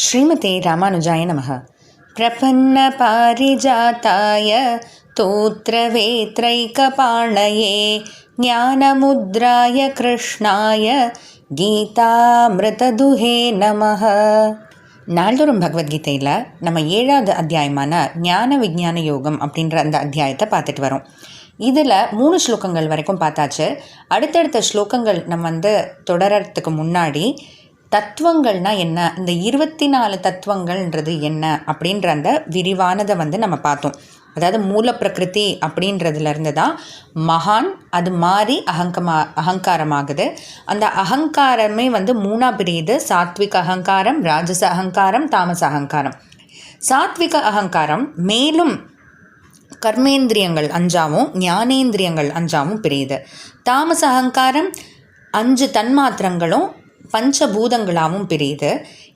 ஸ்ரீமதே ராமானுஜாய நமः. பிரபன்னபாரிஜாதாய தோத்ரவேத்ரைகபாணயே ஞானமுத்ராய கிருஷ்ணாய கீதாமிருததுஹே நமः. நாள்தோறும் பகவத்கீதையில் நம்ம 7வது அத்தியாயமான ஞான விஞ்ஞான யோகம் அப்படின்ற அந்த அத்தியாயத்தை பார்த்துட்டு வரோம். இதில் 3 ஸ்லோகங்கள் வரைக்கும் பார்த்தாச்சு. அடுத்தடுத்த ஸ்லோகங்கள் நம்ம தொடரத்துக்கு முன்னாடி தத்துவங்கள்னால் என்ன, இந்த 24 தத்துவங்கள்ன்றது என்ன அப்படின்ற அந்த விரிவானதை நம்ம பார்த்தோம். அதாவது மூல பிரகிருதி அப்படின்றதுலேருந்து தான் மகான் அது மாறி அகங்காரமாகுது. அந்த அகங்காரமே 3ஆக பிரியுது. சாத்விக அகங்காரம், ராஜச அகங்காரம், தாமச அகங்காரம். சாத்விக அகங்காரம் மேலும் கர்மேந்திரியங்கள் 5ஆவும் ஞானேந்திரியங்கள் 5ஆவும் பிரியுது. தாமச அகங்காரம் 5 தன்மாத்திரங்களும் பஞ்சபூதங்களாகவும் பிரியுது.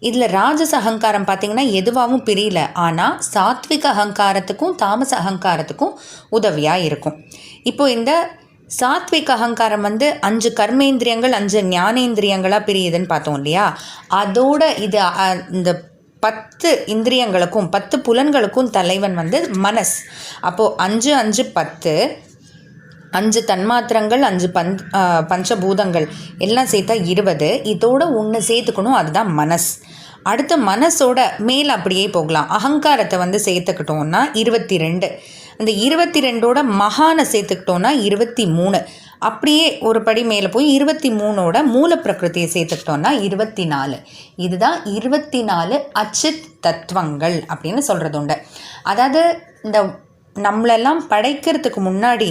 இதில் ராஜச அகங்காரம் பார்த்திங்கன்னா எதுவாகவும் பிரியல, ஆனால் சாத்விக அகங்காரத்துக்கும் தாமச அகங்காரத்துக்கும் உதவியாக இருக்கும். இப்போது இந்த சாத்விக அகங்காரம் 5 கர்மேந்திரியங்கள் 5 ஞானேந்திரியங்களாக பிரியுதுன்னு பார்த்தோம் இல்லையா. அதோட இது இந்த 10 இந்திரியங்களுக்கும் 10 புலன்களுக்கும் தலைவன் மனஸ். அப்போது 5 5 10, 5 தன்மாத்திரங்கள் 5 பஞ்சபூதங்கள் எல்லாம் சேர்த்தா 20. இதோட ஒன்று சேர்த்துக்கணும், அதுதான் மனஸ். அடுத்த மனசோட மேலே அப்படியே போகலாம். அகங்காரத்தை சேர்த்துக்கிட்டோன்னா 22. அந்த 22ஓட மகானை சேர்த்துக்கிட்டோன்னா 23. அப்படியே ஒரு படி மேலே போய் 23ஓட மூல பிரகிருதியை சேர்த்துக்கிட்டோன்னா 24. இதுதான் 24 அச்சித் தத்துவங்கள் அப்படின்னு சொல்கிறது உண்டு. அதாவது இந்த நம்மளெல்லாம் படைக்கிறதுக்கு முன்னாடி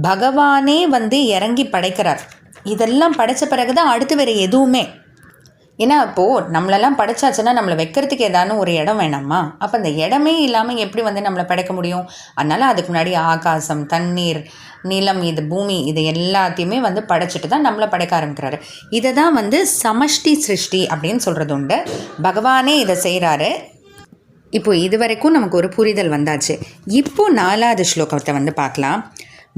பகவானே இறங்கி படைக்கிறார். இதெல்லாம் படைத்த பிறகு தான் அடுத்து வேறு எதுவுமே. ஏன்னா இப்போது நம்மளெல்லாம் படைச்சாச்சுன்னா நம்மளை வைக்கிறதுக்கு ஏதானும் ஒரு இடம் வேணாமா? அப்போ அந்த இடமே இல்லாமல் எப்படி நம்மளை படைக்க முடியும்? அதனால் அதுக்கு முன்னாடி ஆகாசம், தண்ணீர், நிலம், இது பூமி, இது எல்லாத்தையுமே படைச்சிட்டு தான் நம்மளை படைக்க ஆரம்பிக்கிறாரு. இதை தான் சமஷ்டி சிருஷ்டி அப்படின்னு சொல்கிறது உண்டு. பகவானே இதை செய்கிறாரு. இப்போது இது வரைக்கும் நமக்கு ஒரு புரிதல் வந்தாச்சு. இப்போது 4வது ஸ்லோகத்தை பார்க்கலாம்.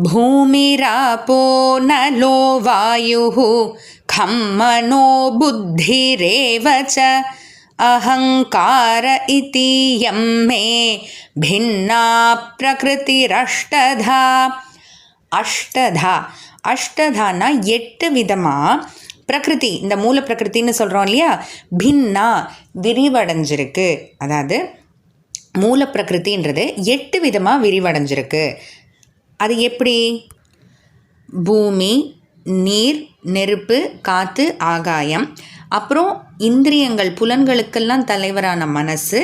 பூமிராபோ நலோ வாயுः கம் மனோ புத்திரேவச அஹங்கார இதியம் மே பின்னா பிரகிருதிரஷ்டதா. அஷ்டதானா 8 விதமாக பிரகிருதி, இந்த மூல பிரகிருத்தின்னு சொல்கிறோம் இல்லையா, பின்னா விரிவடைஞ்சிருக்கு. அதாவது மூல பிரகிருத்தின்றது 8 விதமாக விரிவடைஞ்சிருக்கு. அது எப்படி? பூமி, நீர், நெருப்பு, காற்று, ஆகாயம், அப்புறம் இந்திரியங்கள், புலன்களுக்கெல்லாம் தலைவரான மனசு,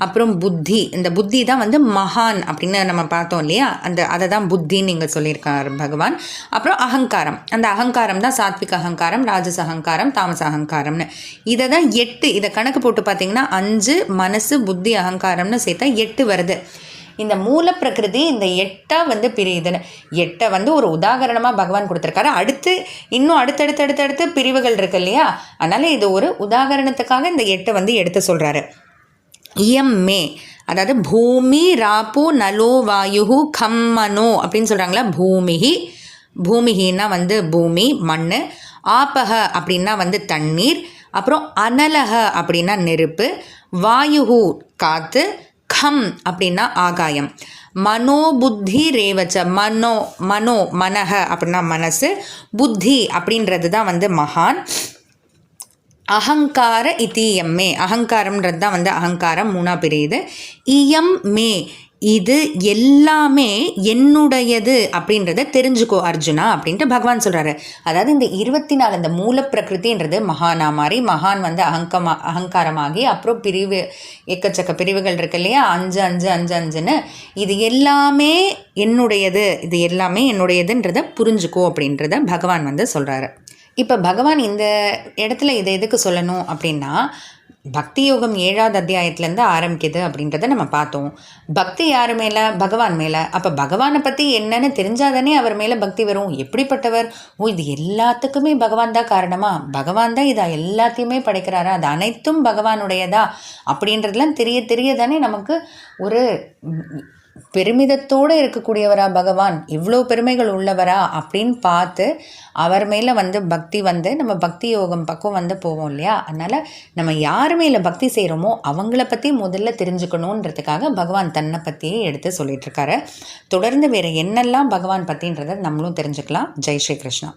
அப்புறம் புத்தி. இந்த புத்தி தான் மகான் அப்படின்னு நம்ம பார்த்தோம் இல்லையா, அதை தான் புத்தின்னு நீங்கள் சொல்லியிருக்கார் பகவான். அப்புறம் அகங்காரம், அந்த அகங்காரம் தான் சாத்விக அகங்காரம், ராஜச அகங்காரம், தாமச அகங்காரம்னு. இதை தான் 8, இதை கணக்கு போட்டு பார்த்திங்கன்னா 5 மனசு, புத்தி, அகங்காரம்னு சேர்த்தா 8 வருது. இந்த மூல பிரகிருதி இந்த 8 பிரியுதுன்னு 8 ஒரு உதாகரணமாக பகவான் கொடுத்துருக்காரு. அடுத்து இன்னும் அடுத்தடுத்து பிரிவுகள் இருக்கு இல்லையா, அதனால் இது ஒரு உதாகரணத்துக்காக இந்த 8 எடுத்து சொல்கிறாரு. இயம் மே, அதாவது பூமி ராப்போ நலோ வாயு கம் மனோ அப்படின்னு சொல்கிறாங்களா. பூமிஹின்னா பூமி, மண். ஆபக அப்படின்னா தண்ணீர். அப்புறம் அனலக அப்படின்னா நெருப்பு. வாயுஹு காற்று. கம் அப்படின்னா ஆகாயம். மனோ புத்தி ரேவச்ச, மனக அப்படின்னா மனசு. புத்தி அப்படின்றது தான் மகான். அகங்கார இதியம் மே, அகங்காரம்ன்றது தான் அகங்காரம் 3ஆக பிரியுது. இயம் மே, இது எல்லாமே என்னுடையது அப்படின்றத தெரிஞ்சுக்கோ அர்ஜுனா அப்படின்ட்டு பகவான் சொல்கிறாரு. அதாவது இந்த 24 இந்த மூல பிரகிருதின்றது மகானா மாதிரி, மகான் அகங்காரமாகி அப்புறம் பிரிவு, எக்கச்சக்க பிரிவுகள் இருக்கு இல்லையா, 5 5 5 5ன்னு. இது எல்லாமே என்னுடையது, இது எல்லாமே என்னுடையதுன்றதை புரிஞ்சுக்கோ அப்படின்றத பகவான் சொல்கிறாரு. இப்போ பகவான் இந்த இடத்துல இதை எதுக்கு சொல்லணும் அப்படின்னா, பக்தி யோகம் 7வது அத்தியாயத்துலேருந்து ஆரம்பிக்குது அப்படின்றத நம்ம பார்த்தோம். பக்தி யார் மேலே? பகவான் மேலே. அப்போ பகவானை பற்றி என்னன்னு தெரிஞ்சாதானே அவர் மேலே பக்தி வரும். எப்படிப்பட்டவர்? இது எல்லாத்துக்குமே பகவான் தான் காரணமா? பகவான் தான் இதை எல்லாத்தையுமே படைக்கிறாரா? அது அனைத்தும் பகவானுடையதா அப்படின்றதுலாம் தெரிய தானே நமக்கு ஒரு பெருமிதத்தோடு இருக்கக்கூடியவரா பகவான், இவ்வளோ பெருமைகள் உள்ளவரா அப்படின்னு பார்த்து அவர் மேலே பக்தி நம்ம பக்தி யோகம் பக்கம் போவோம் இல்லையா? அதனால் நம்ம யார் மேலே பக்தி செய்கிறோமோ அவங்கள பற்றி முதல்ல தெரிஞ்சுக்கணுன்றதுக்காக பகவான் தன்னை பற்றியே எடுத்து சொல்லிகிட்ருக்காரு. தொடர்ந்து வேறு என்னெல்லாம் பகவான் பற்றின்றதை நம்மளும் தெரிஞ்சுக்கலாம். ஜெய் ஸ்ரீ கிருஷ்ணா.